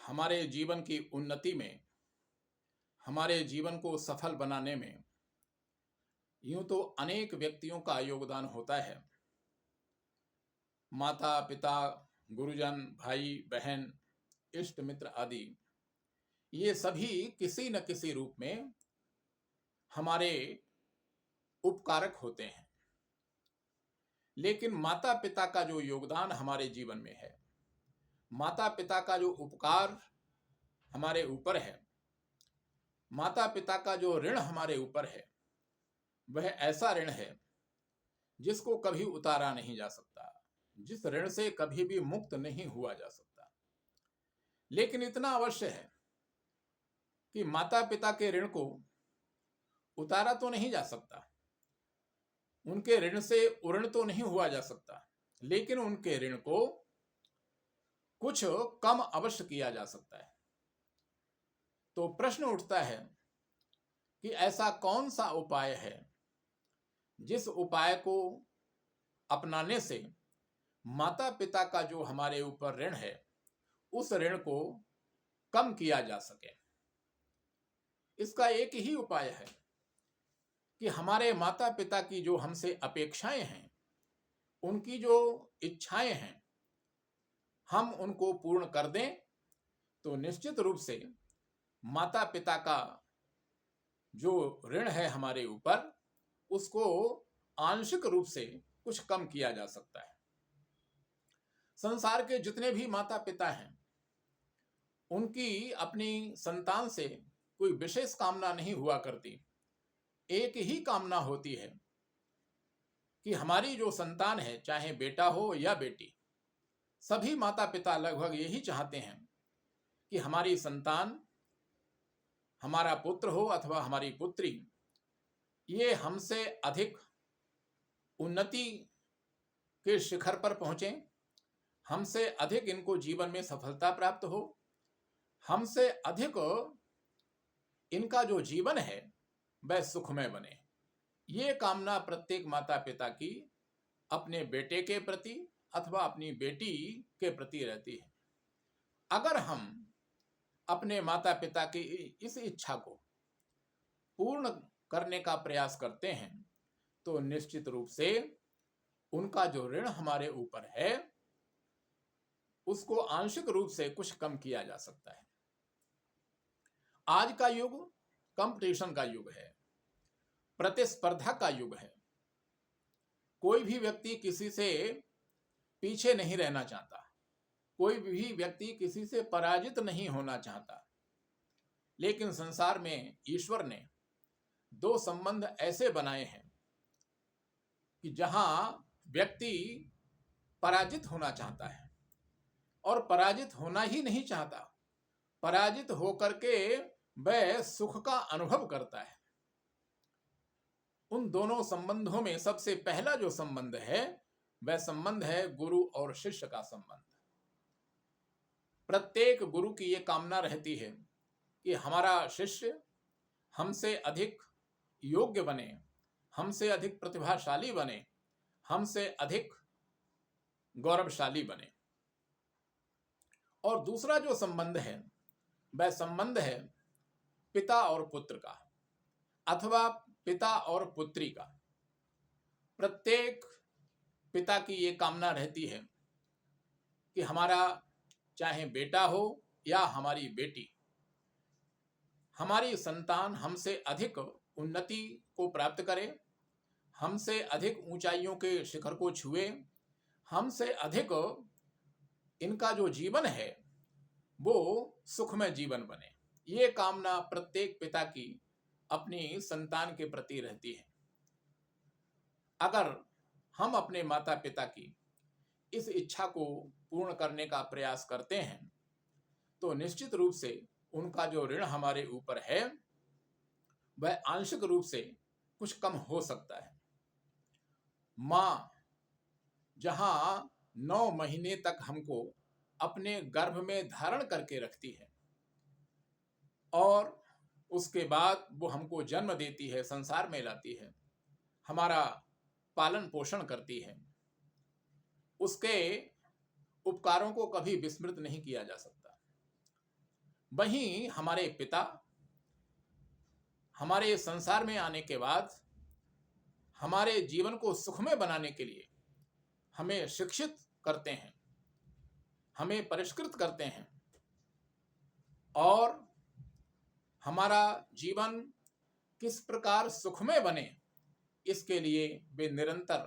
हमारे जीवन की उन्नति में, हमारे जीवन को सफल बनाने में यूं तो अनेक व्यक्तियों का योगदान होता है। माता पिता, गुरुजन, भाई बहन, इष्ट मित्र आदि, ये सभी किसी न किसी रूप में हमारे उपकारक होते हैं। लेकिन माता पिता का जो योगदान हमारे जीवन में है, माता पिता का जो उपकार हमारे ऊपर है, माता पिता का जो ऋण हमारे ऊपर है, वह ऐसा ऋण है जिसको कभी उतारा नहीं जा सकता, जिस ऋण से कभी भी मुक्त नहीं हुआ जा सकता। लेकिन इतना अवश्य है कि माता पिता के ऋण को उतारा तो नहीं जा सकता, उनके ऋण से उऋण तो नहीं हुआ जा सकता, लेकिन उनके ऋण को कुछ कम अवश्य किया जा सकता है। तो प्रश्न उठता है कि ऐसा कौन सा उपाय है जिस उपाय को अपनाने से माता पिता का जो हमारे ऊपर ऋण है, उस ऋण को कम किया जा सके। इसका एक ही उपाय है कि हमारे माता पिता की जो हमसे अपेक्षाएं हैं, उनकी जो इच्छाएं हैं, हम उनको पूर्ण कर दें तो निश्चित रूप से माता पिता का जो ऋण है हमारे ऊपर, उसको आंशिक रूप से कुछ कम किया जा सकता है। संसार के जितने भी माता पिता हैं, उनकी अपनी संतान से कोई विशेष कामना नहीं हुआ करती। एक ही कामना होती है कि हमारी जो संतान है, चाहे बेटा हो या बेटी, सभी माता पिता लगभग यही चाहते हैं कि हमारी संतान, हमारा पुत्र हो अथवा हमारी पुत्री, ये हमसे अधिक उन्नति के शिखर पर पहुंचे, हमसे अधिक इनको जीवन में सफलता प्राप्त हो, हमसे अधिक इनका जो जीवन है वह सुखमय बने। ये कामना प्रत्येक माता पिता की अपने बेटे के प्रति अथवा अपनी बेटी के प्रति रहती है। अगर हम अपने माता पिता की इस इच्छा को पूर्ण करने का प्रयास करते हैं तो निश्चित रूप से उनका जो ऋण हमारे ऊपर है, उसको आंशिक रूप से कुछ कम किया जा सकता है। आज का युग कंपटीशन का युग है, प्रतिस्पर्धा का युग है। कोई भी व्यक्ति किसी से पीछे नहीं रहना चाहता, कोई भी व्यक्ति किसी से पराजित नहीं होना चाहता। लेकिन संसार में ईश्वर ने दो संबंध ऐसे बनाए हैं कि जहां व्यक्ति पराजित होना चाहता है और पराजित होना ही नहीं चाहता, पराजित होकर के वह सुख का अनुभव करता है। उन दोनों संबंधों में सबसे पहला जो संबंध है, वह संबंध है गुरु और शिष्य का संबंध। प्रत्येक गुरु की यह कामना रहती है कि हमारा शिष्य हमसे अधिक योग्य बने, हमसे अधिक प्रतिभाशाली बने, हमसे अधिक गौरवशाली बने। और दूसरा जो संबंध है, वह संबंध है पिता और पुत्र का अथवा पिता और पुत्री का। प्रत्येक पिता की ये कामना रहती है कि हमारा चाहे बेटा हो या हमारी बेटी, हमारी संतान हमसे अधिक उन्नति को प्राप्त करे, हमसे अधिक ऊंचाइयों के शिखर को छुए, हमसे अधिक इनका जो जीवन है वो सुखमय जीवन बने। ये कामना प्रत्येक पिता की अपनी संतान के प्रति रहती है। अगर हम अपने माता पिता की इस इच्छा को पूर्ण करने का प्रयास करते हैं तो निश्चित रूप से उनका जो ऋण हमारे ऊपर है वह आंशिक रूप से कुछ कम हो सकता है। माँ जहां 9 महीने तक हमको अपने गर्भ में धारण करके रखती है और उसके बाद वो हमको जन्म देती है, संसार में लाती है, हमारा पालन पोषण करती है, उसके उपकारों को कभी विस्मृत नहीं किया जा सकता। वहीं हमारे पिता हमारे संसार में आने के बाद हमारे जीवन को सुखमय बनाने के लिए हमें शिक्षित करते हैं, हमें परिष्कृत करते हैं और हमारा जीवन किस प्रकार सुखमय बने इसके लिए वे निरंतर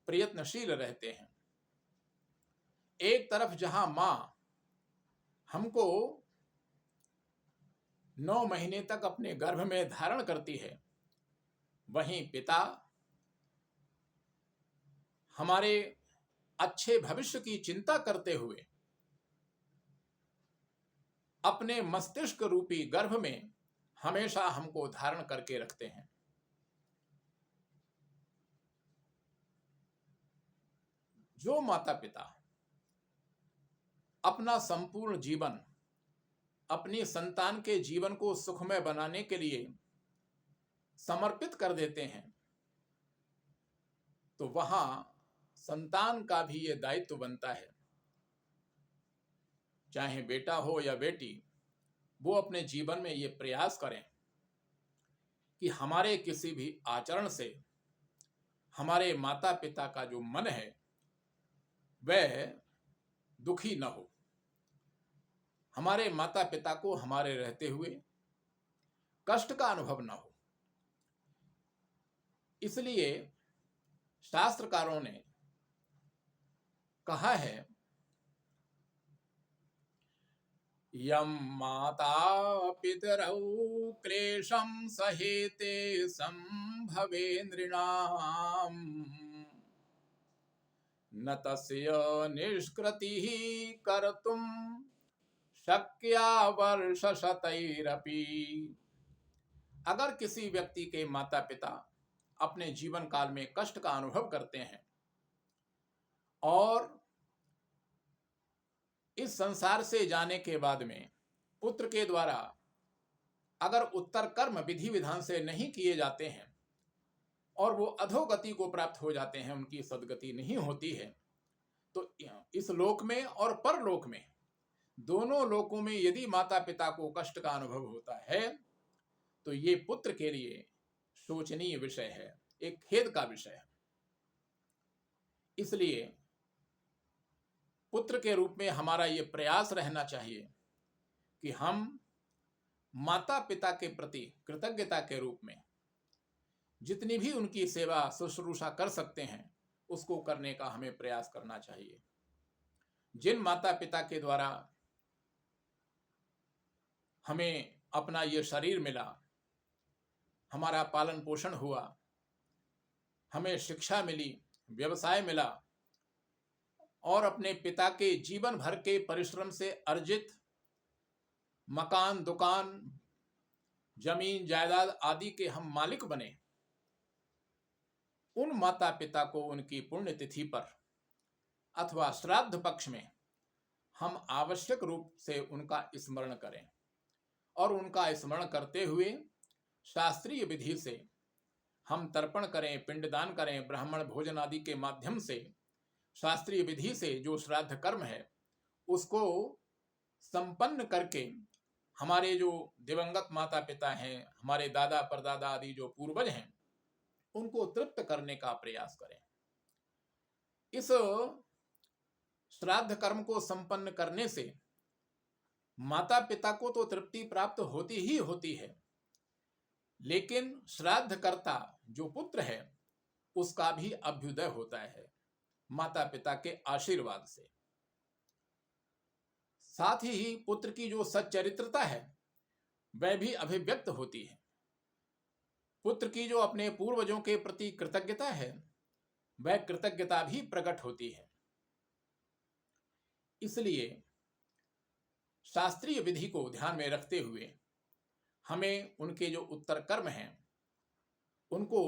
प्रयत्नशील रहते हैं। एक तरफ जहां मां हमको 9 महीने तक अपने गर्भ में धारण करती है, वहीं पिता हमारे अच्छे भविष्य की चिंता करते हुए अपने मस्तिष्क रूपी गर्भ में हमेशा हमको धारण करके रखते हैं। जो माता पिता अपना संपूर्ण जीवन अपनी संतान के जीवन को सुखमय बनाने के लिए समर्पित कर देते हैं, तो वहां संतान का भी यह दायित्व बनता है, चाहे बेटा हो या बेटी, वो अपने जीवन में ये प्रयास करें कि हमारे किसी भी आचरण से हमारे माता पिता का जो मन है वह दुखी न हो, हमारे माता पिता को हमारे रहते हुए कष्ट का अनुभव न हो। इसलिए शास्त्रकारों ने कहा है, यम माता पितरौ क्लेशं सहेते संभवे नृणाम न तस्य निष्कृतिः कर्तुं शक्या वर्षशतैरपि। अगर किसी व्यक्ति के माता पिता अपने जीवन काल में कष्ट का अनुभव करते हैं और इस संसार से जाने के बाद में पुत्र के द्वारा अगर उत्तर कर्म विधि विधान से नहीं किए जाते हैं और वो अधोगति को प्राप्त हो जाते हैं, उनकी सद्गति नहीं होती है, तो इस लोक में और परलोक में दोनों लोकों में यदि माता पिता को कष्ट का अनुभव होता है तो ये पुत्र के लिए शोचनीय विषय है, एक खेद का विषय है। इसलिए पुत्र के रूप में हमारा ये प्रयास रहना चाहिए कि हम माता पिता के प्रति कृतज्ञता के रूप में जितनी भी उनकी सेवा शुश्रूषा कर सकते हैं उसको करने का हमें प्रयास करना चाहिए। जिन माता पिता के द्वारा हमें अपना ये शरीर मिला, हमारा पालन पोषण हुआ, हमें शिक्षा मिली, व्यवसाय मिला और अपने पिता के जीवन भर के परिश्रम से अर्जित मकान, दुकान, जमीन जायदाद आदि के हम मालिक बने, उन माता पिता को उनकी पुण्यतिथि पर अथवा श्राद्ध पक्ष में हम आवश्यक रूप से उनका स्मरण करें और उनका स्मरण करते हुए शास्त्रीय विधि से हम तर्पण करें, पिंडदान करें, ब्राह्मण भोजन आदि के माध्यम से शास्त्रीय विधि से जो श्राद्ध कर्म है उसको संपन्न करके हमारे जो दिवंगत माता पिता हैं, हमारे दादा परदादा आदि जो पूर्वज हैं, उनको तृप्त करने का प्रयास करें। इस श्राद्ध कर्म को संपन्न करने से माता पिता को तो तृप्ति प्राप्त होती ही होती है, लेकिन श्राद्ध कर्ता जो पुत्र है उसका भी अभ्युदय होता है माता पिता के आशीर्वाद से। साथ ही पुत्र की जो सच्चरित्रता है वह भी अभिव्यक्त होती है। पुत्र की जो अपने पूर्वजों के प्रति कृतज्ञता है वह कृतज्ञता भी प्रकट होती है। इसलिए शास्त्रीय विधि को ध्यान में रखते हुए हमें उनके जो उत्तर कर्म हैं उनको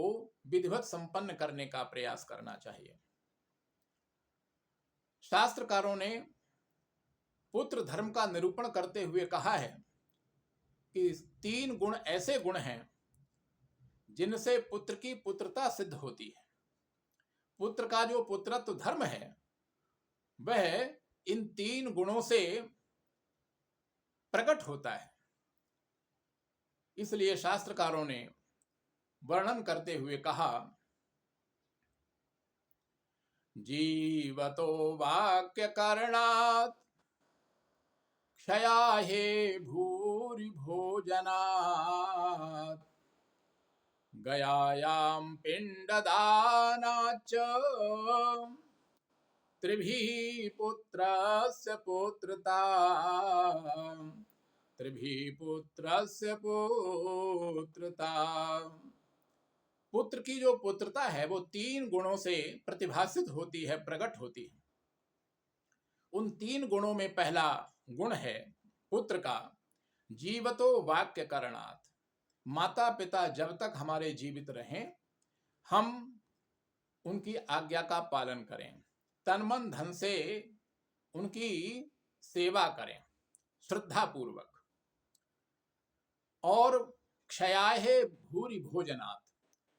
विधिवत संपन्न करने का प्रयास करना चाहिए। शास्त्रकारों ने पुत्र धर्म का निरूपण करते हुए कहा है कि 3 गुण ऐसे गुण हैं जिनसे पुत्र की पुत्रता सिद्ध होती है। पुत्र का जो पुत्रत्व धर्म है वह इन 3 गुणों से प्रकट होता है। इसलिए शास्त्रकारों ने वर्णन करते हुए कहा, जीवतो वाक्य करणात् क्षया हे भूरि भोजनात् गयायां पिंडदानाच्च त्रिभिः पुत्रस्य पुत्रता, त्रिभिः पुत्रस्य पुत्रता। पुत्र की जो पुत्रता है वो 3 गुणों से प्रतिभासित होती है, प्रकट होती है। उन 3 गुणों में पहला गुण है पुत्र का जीवतो वाक्य करणात्। माता पिता जब तक हमारे जीवित रहें हम उनकी आज्ञा का पालन करें, तन मन धन से उनकी सेवा करें श्रद्धा पूर्वक। और क्षयाहे भूरि भोजनात्,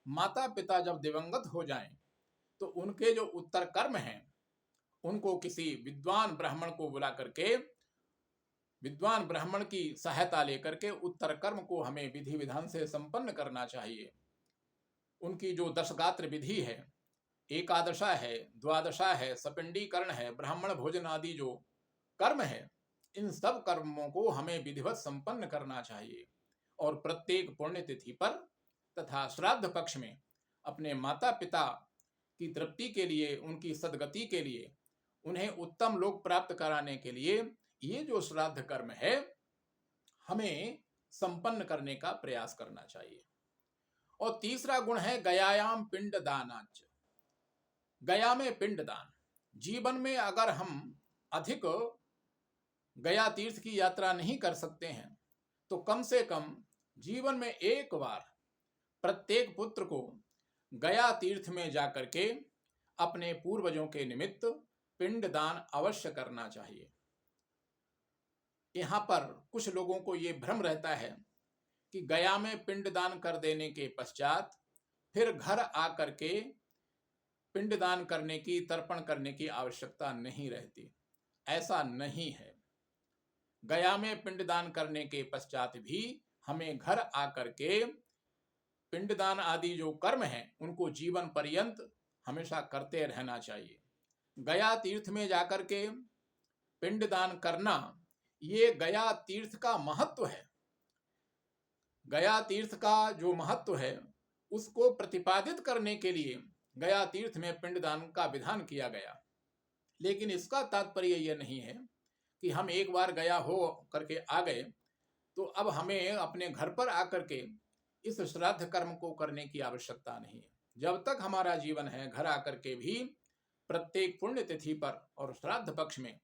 माता पिता जब दिवंगत हो जाएं तो उनके जो उत्तर कर्म हैं उनको किसी विद्वान ब्राह्मण को बुला करके, विद्वान ब्राह्मण की सहायता लेकर के उत्तर कर्म को हमें विधि विधान से संपन्न करना चाहिए। उनकी जो दशगात्र विधि है, एकादशा है, द्वादशा है, सपिंडीकरण है, ब्राह्मण भोजन आदि जो कर्म है, इन सब कर्मों को हमें विधिवत संपन्न करना चाहिए। और प्रत्येक पुण्यतिथि पर तथा श्राद्ध पक्ष में अपने माता पिता की तृप्ति के लिए, उनकी सद्गति के लिए, उन्हें उत्तम लोक प्राप्त कराने के लिए ये जो श्राद्ध कर्म है हमें संपन्न करने का प्रयास करना चाहिए। और तीसरा गुण है गयायाम पिंड दानाच। गया में पिंड दान। जीवन में अगर हम अधिक गया तीर्थ की यात्रा नहीं कर सकते हैं तो कम से कम जीवन में एक बार प्रत्येक पुत्र को गया तीर्थ में जाकर के अपने पूर्वजों के निमित्त पिंडदान अवश्य करना चाहिए। यहाँ पर कुछ लोगों को ये भ्रम रहता है कि गया में पिंडदान कर देने के पश्चात फिर घर आकर के पिंडदान करने की, तर्पण करने की आवश्यकता नहीं रहती। ऐसा नहीं है। गया में पिंडदान करने के पश्चात भी हमें घर आकर के पिंडदान आदि जो कर्म हैं उनको जीवन पर्यंत हमेशा करते रहना चाहिए। गया तीर्थ में जाकर के पिंडदान करना ये गया तीर्थ का महत्व है। गया तीर्थ का जो महत्व है उसको प्रतिपादित करने के लिए गया तीर्थ में पिंडदान का विधान किया गया। लेकिन इसका तात्पर्य यह नहीं है कि हम एक बार गया हो करके आ गए तो अब हमें अपने घर पर आकर के इस श्राद्ध कर्म को करने की आवश्यकता नहीं है। जब तक हमारा जीवन है घर आकर के भी प्रत्येक पुण्य तिथि पर और श्राद्ध पक्ष में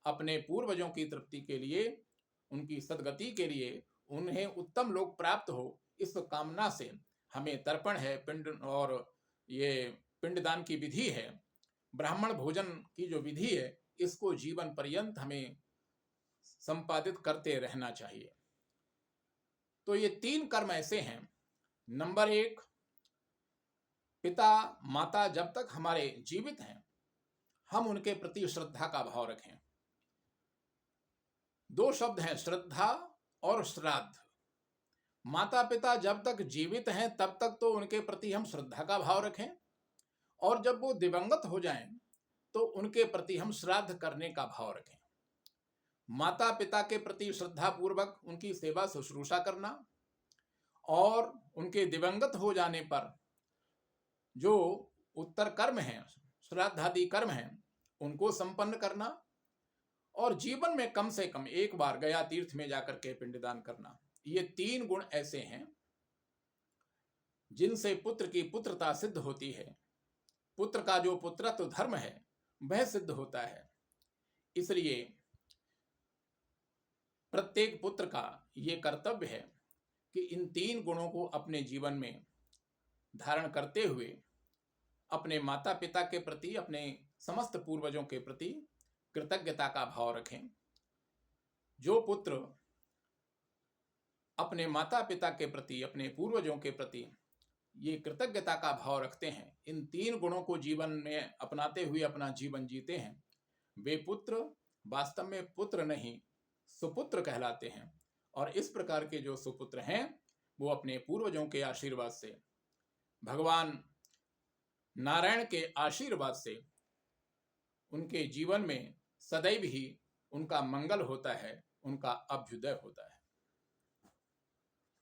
अपने पूर्वजों की तृप्ति के लिए, उनकी सद्गति के लिए, उन्हें उत्तम लोक प्राप्त हो, इस कामना से हमें तर्पण है, पिंड और ये पिंडदान की विधि है, ब्राह्मण भोजन की जो विधि है, इसको जीवन पर्यंत हमें संपादित करते रहना चाहिए। तो ये 3 कर्म ऐसे हैं। नंबर 1, पिता माता जब तक हमारे जीवित हैं हम उनके प्रति श्रद्धा का भाव रखें। 2 शब्द हैं, श्रद्धा और श्राद्ध। माता पिता जब तक जीवित हैं तब तक तो उनके प्रति हम श्रद्धा का भाव रखें, और जब वो दिवंगत हो जाएं तो उनके प्रति हम श्राद्ध करने का भाव रखें। माता पिता के प्रति श्रद्धा पूर्वक उनकी सेवा शुश्रूषा करना और उनके दिवंगत हो जाने पर जो उत्तर कर्म हैं, श्राद्ध आदि कर्म हैं, उनको संपन्न करना, और जीवन में कम से कम एक बार गया तीर्थ में जाकर के पिंडदान करना। ये 3 गुण ऐसे हैं जिनसे पुत्र की पुत्रता सिद्ध होती है। पुत्र का जो पुत्रत्व धर्म है वह सिद्ध होता है। इसलिए प्रत्येक पुत्र का ये कर्तव्य है कि इन 3 गुणों को अपने जीवन में धारण करते हुए अपने माता पिता के प्रति, अपने समस्त पूर्वजों के प्रति कृतज्ञता का भाव रखें। जो पुत्र अपने माता पिता के प्रति, अपने पूर्वजों के प्रति ये कृतज्ञता का भाव रखते हैं, इन 3 गुणों को जीवन में अपनाते हुए अपना जीवन जीते हैं, वे पुत्र वास्तव में पुत्र नहीं सुपुत्र कहलाते हैं। और इस प्रकार के जो सुपुत्र हैं वो अपने पूर्वजों के आशीर्वाद से, भगवान नारायण के आशीर्वाद से उनके जीवन में सदैव ही उनका मंगल होता है, उनका अभ्युदय होता है।